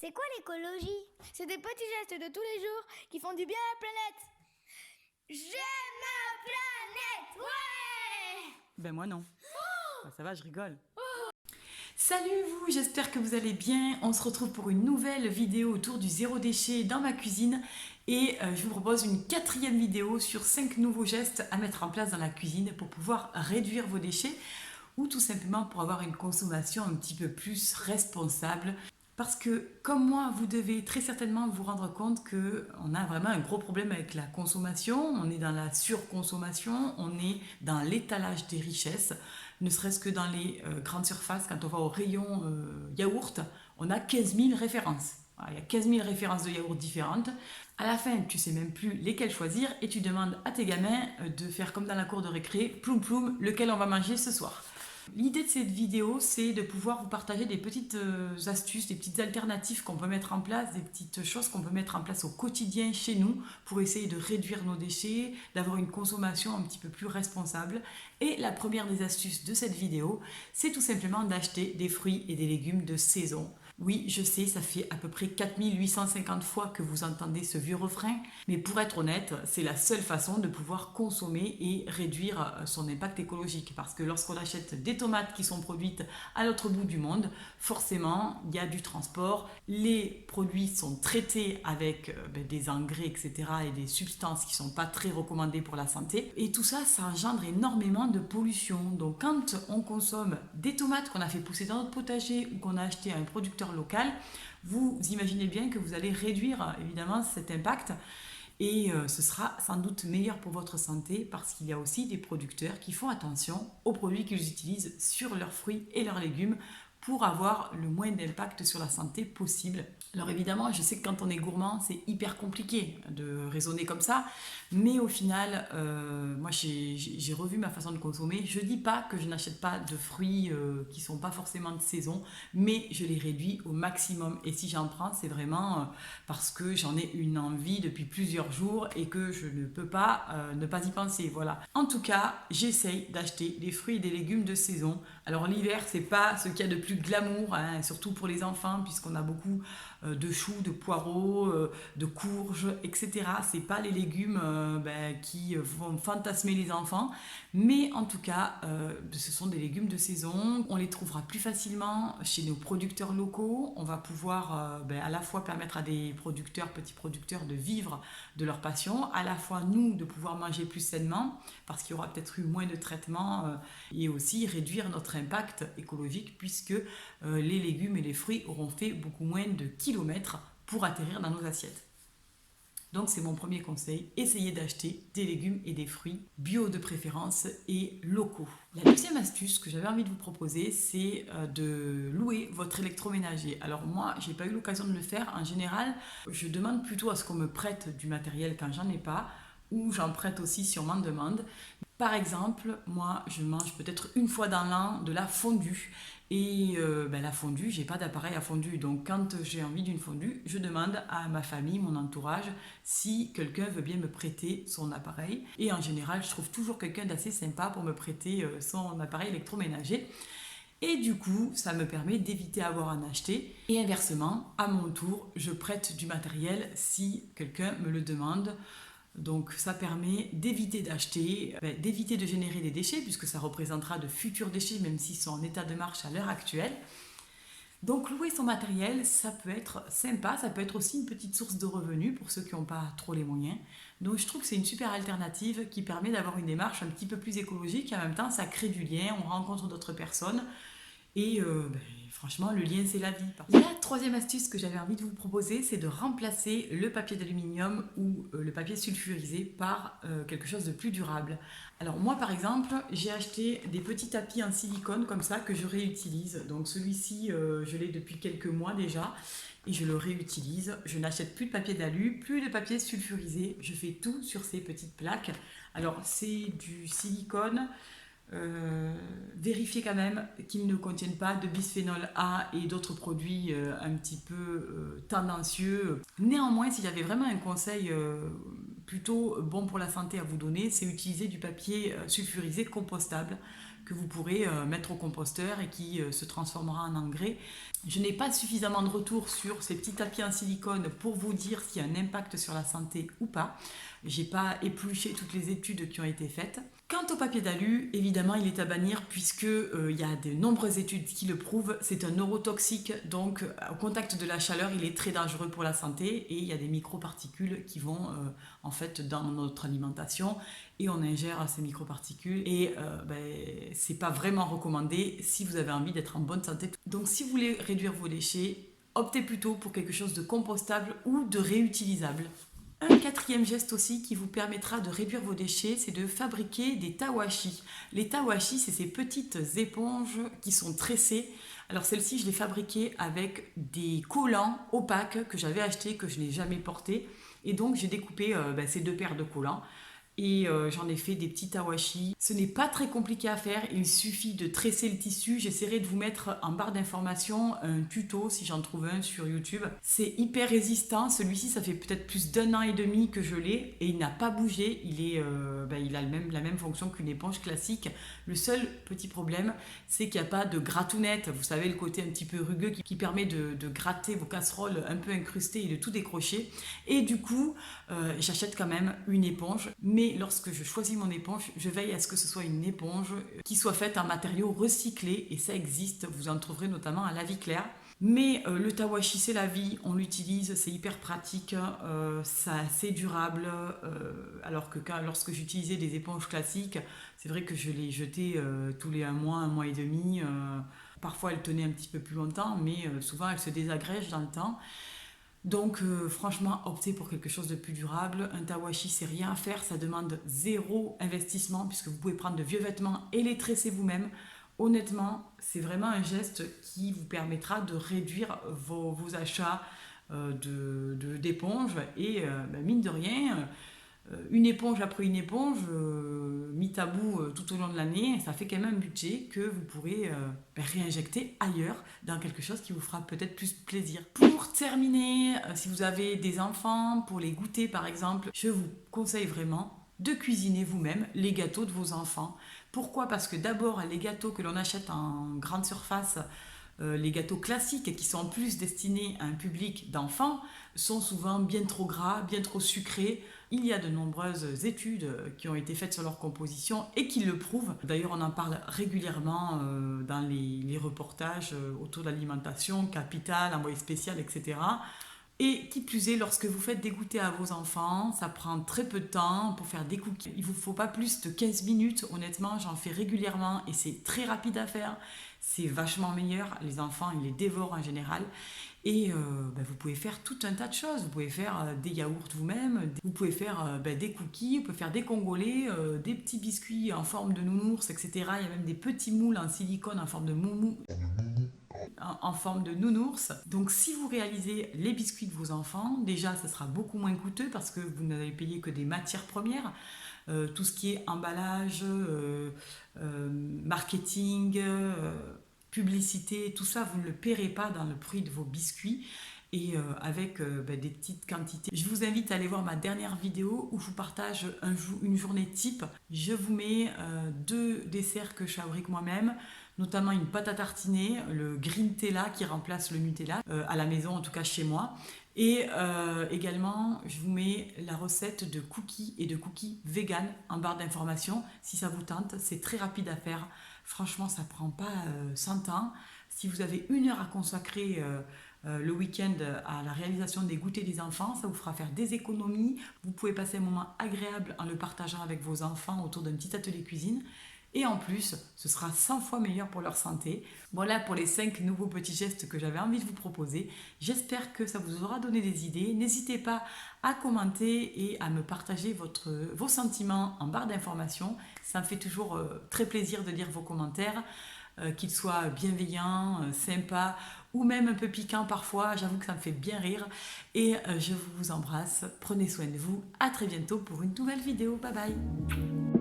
C'est quoi l'écologie? C'est des petits gestes de tous les jours qui font du bien à la planète. J'aime ma planète, ouais! Ben moi non. Ben ça va, je rigole. Salut vous, j'espère que vous allez bien. On se retrouve pour une nouvelle vidéo autour du zéro déchet dans ma cuisine. Et je vous propose une 4e vidéo sur 5 nouveaux gestes à mettre en place dans la cuisine pour pouvoir réduire vos déchets ou tout simplement pour avoir une consommation un petit peu plus responsable. Parce que, comme moi, vous devez très certainement vous rendre compte qu'on a vraiment un gros problème avec la consommation. On est dans la surconsommation, on est dans l'étalage des richesses. Ne serait-ce que dans les grandes surfaces, quand on va au rayon yaourt, on a 15 000 références. Voilà, il y a 15 000 références de yaourt différentes. À la fin, tu sais même plus lesquelles choisir et tu demandes à tes gamins de faire comme dans la cour de récré, ploum ploum, lequel on va manger ce soir. L'idée de cette vidéo, c'est de pouvoir vous partager des petites astuces, des petites alternatives qu'on peut mettre en place, des petites choses qu'on peut mettre en place au quotidien chez nous pour essayer de réduire nos déchets, d'avoir une consommation un petit peu plus responsable. Et la première des astuces de cette vidéo, c'est tout simplement d'acheter des fruits et des légumes de saison. Oui, je sais, ça fait à peu près 4850 fois que vous entendez ce vieux refrain, mais pour être honnête, c'est la seule façon de pouvoir consommer et réduire son impact écologique. Parce que lorsqu'on achète des tomates qui sont produites à l'autre bout du monde, forcément, il y a du transport, les produits sont traités avec des engrais, etc. et des substances qui ne sont pas très recommandées pour la santé. Et tout ça, ça engendre énormément de pollution. Donc quand on consomme des tomates qu'on a fait pousser dans notre potager ou qu'on a acheté à un producteur local, vous imaginez bien que vous allez réduire évidemment cet impact et ce sera sans doute meilleur pour votre santé parce qu'il y a aussi des producteurs qui font attention aux produits qu'ils utilisent sur leurs fruits et leurs légumes pour avoir le moins d'impact sur la santé possible. Alors évidemment, je sais que quand on est gourmand, c'est hyper compliqué de raisonner comme ça, mais au final, moi j'ai revu ma façon de consommer. Je dis pas que je n'achète pas de fruits qui sont pas forcément de saison, mais je les réduis au maximum. Et si j'en prends, c'est vraiment parce que j'en ai une envie depuis plusieurs jours et que je ne peux pas ne pas y penser. Voilà. En tout cas, j'essaye d'acheter des fruits et des légumes de saison. Alors l'hiver, c'est pas ce qu'il y a de plus glamour, hein, surtout pour les enfants, puisqu'on a beaucoup de choux, de poireaux, de courges, etc. C'est pas les légumes qui vont fantasmer les enfants, mais en tout cas, ce sont des légumes de saison. On les trouvera plus facilement chez nos producteurs locaux. On va pouvoir à la fois permettre à des producteurs, petits producteurs, de vivre de leur passion, à la fois nous de pouvoir manger plus sainement, parce qu'il y aura peut-être eu moins de traitements et aussi réduire notre impact écologique, puisque les légumes et les fruits auront fait beaucoup moins de kilomètres pour atterrir dans nos assiettes. Donc c'est mon premier conseil, essayez d'acheter des légumes et des fruits bio de préférence et locaux. La deuxième astuce que j'avais envie de vous proposer, c'est de louer votre électroménager. Alors moi, j'ai pas eu l'occasion de le faire. En général, je demande plutôt à ce qu'on me prête du matériel quand j'en ai pas, ou j'en prête aussi si on m'en demande. Par exemple, moi, je mange peut-être une fois dans l'an de la fondue. Et la fondue, j'ai pas d'appareil à fondue. Donc quand j'ai envie d'une fondue, je demande à ma famille, mon entourage, si quelqu'un veut bien me prêter son appareil. Et en général, je trouve toujours quelqu'un d'assez sympa pour me prêter son appareil électroménager. Et du coup, ça me permet d'éviter d'avoir à en acheter. Et inversement, à mon tour, je prête du matériel si quelqu'un me le demande. Donc ça permet d'éviter d'acheter, d'éviter de générer des déchets puisque ça représentera de futurs déchets même s'ils sont en état de marche à l'heure actuelle. Donc louer son matériel, ça peut être sympa, ça peut être aussi une petite source de revenus pour ceux qui n'ont pas trop les moyens. Donc je trouve que c'est une super alternative qui permet d'avoir une démarche un petit peu plus écologique et en même temps ça crée du lien, on rencontre d'autres personnes. Et franchement, le lien, c'est la vie. La troisième astuce que j'avais envie de vous proposer, c'est de remplacer le papier d'aluminium ou le papier sulfurisé par quelque chose de plus durable. Alors moi, par exemple, j'ai acheté des petits tapis en silicone comme ça que je réutilise. Donc celui-ci, je l'ai depuis quelques mois déjà et je le réutilise. Je n'achète plus de papier d'alu, plus de papier sulfurisé. Je fais tout sur ces petites plaques. Alors c'est du silicone. Vérifiez quand même qu'ils ne contiennent pas de bisphénol A et d'autres produits un petit peu tendancieux. Néanmoins, si j'avais vraiment un conseil plutôt bon pour la santé à vous donner, c'est utiliser du papier sulfurisé compostable que vous pourrez mettre au composteur et qui se transformera en engrais. Je n'ai pas suffisamment de retours sur ces petits tapis en silicone pour vous dire s'il y a un impact sur la santé ou pas. J'ai pas épluché toutes les études qui ont été faites. Quant au papier d'alu, évidemment, il est à bannir puisque il y a de nombreuses études qui le prouvent. C'est un neurotoxique, donc au contact de la chaleur, il est très dangereux pour la santé et il y a des microparticules qui vont en fait dans notre alimentation et on ingère ces microparticules et c'est pas vraiment recommandé si vous avez envie d'être en bonne santé. Donc si vous voulez réduire vos déchets, optez plutôt pour quelque chose de compostable ou de réutilisable. Un quatrième geste aussi qui vous permettra de réduire vos déchets, c'est de fabriquer des tawashi. Les tawashi, c'est ces petites éponges qui sont tressées. Alors celles-ci, je les fabriquais avec des collants opaques que j'avais achetés, que je n'ai jamais portés. Et donc j'ai découpé ces 2 paires de collants. Et j'en ai fait des petits tawashi. Ce n'est pas très compliqué à faire, il suffit de tresser le tissu. J'essaierai de vous mettre en barre d'informations un tuto si j'en trouve un sur YouTube. C'est hyper résistant, celui-ci ça fait peut-être plus d'1 an et demi que je l'ai et il n'a pas bougé. Il a la même fonction qu'une éponge classique. Le seul petit problème, c'est qu'il n'y a pas de gratounette. Vous savez, le côté un petit peu rugueux qui permet de gratter vos casseroles un peu incrustées et de tout décrocher. Et du coup, j'achète quand même une éponge, mais lorsque je choisis mon éponge, je veille à ce que ce soit une éponge qui soit faite en matériaux recyclés et ça existe, vous en trouverez notamment à La Vie Claire. Mais le tawashi c'est la vie, on l'utilise, c'est hyper pratique, c'est assez durable, alors que lorsque j'utilisais des éponges classiques, c'est vrai que je les jetais tous les 1 mois et demi, parfois elles tenaient un petit peu plus longtemps, mais souvent elles se désagrègent dans le temps. Donc franchement, optez pour quelque chose de plus durable. Un tawashi, c'est rien à faire, ça demande 0 investissement puisque vous pouvez prendre de vieux vêtements et les tresser vous-même. Honnêtement, c'est vraiment un geste qui vous permettra de réduire vos achats d'éponges et mine de rien, une éponge après une éponge, mis à bout tout au long de l'année, ça fait quand même un budget que vous pourrez réinjecter ailleurs dans quelque chose qui vous fera peut-être plus plaisir. Pour terminer, si vous avez des enfants, pour les goûter par exemple, je vous conseille vraiment de cuisiner vous-même les gâteaux de vos enfants. Pourquoi ? Parce que d'abord, les gâteaux que l'on achète en grande surface, les gâteaux classiques qui sont en plus destinés à un public d'enfants sont souvent bien trop gras, bien trop sucrés. Il y a de nombreuses études qui ont été faites sur leur composition et qui le prouvent. D'ailleurs, on en parle régulièrement dans les reportages autour de l'alimentation, Capital, Envoyé spécial, etc. Et qui plus est, lorsque vous faites des goûters à vos enfants, ça prend très peu de temps pour faire des cookies. Il ne vous faut pas plus de 15 minutes, honnêtement, j'en fais régulièrement et c'est très rapide à faire. C'est vachement meilleur, les enfants ils les dévorent en général. Et vous pouvez faire tout un tas de choses. Vous pouvez faire des yaourts vous-même, vous pouvez faire des cookies, vous pouvez faire des congolais, des petits biscuits en forme de nounours, etc. Il y a même des petits moules en silicone en forme de en forme de nounours. Donc si vous réalisez les biscuits de vos enfants, déjà ça sera beaucoup moins coûteux parce que vous n'allez payer que des matières premières. Tout ce qui est emballage, marketing, publicité, tout ça, vous ne le paierez pas dans le prix de vos biscuits et avec des petites quantités. Je vous invite à aller voir ma dernière vidéo où je vous partage une journée type. Je vous mets 2 desserts que je fabrique moi-même, notamment une pâte à tartiner, le Green-Tella qui remplace le Nutella, à la maison, en tout cas chez moi. Et également, je vous mets la recette de cookies et de cookies vegan en barre d'informations. Si ça vous tente, c'est très rapide à faire. Franchement, ça ne prend pas 100 ans. Si vous avez 1 heure à consacrer le week-end à la réalisation des goûters des enfants, ça vous fera faire des économies. Vous pouvez passer un moment agréable en le partageant avec vos enfants autour d'un petit atelier cuisine. Et en plus, ce sera 100 fois meilleur pour leur santé. Voilà pour les 5 nouveaux petits gestes que j'avais envie de vous proposer. J'espère que ça vous aura donné des idées. N'hésitez pas à commenter et à me partager vos sentiments en barre d'informations. Ça me fait toujours très plaisir de lire vos commentaires, qu'ils soient bienveillants, sympas ou même un peu piquants parfois. J'avoue que ça me fait bien rire. Et je vous embrasse. Prenez soin de vous. À très bientôt pour une nouvelle vidéo. Bye bye.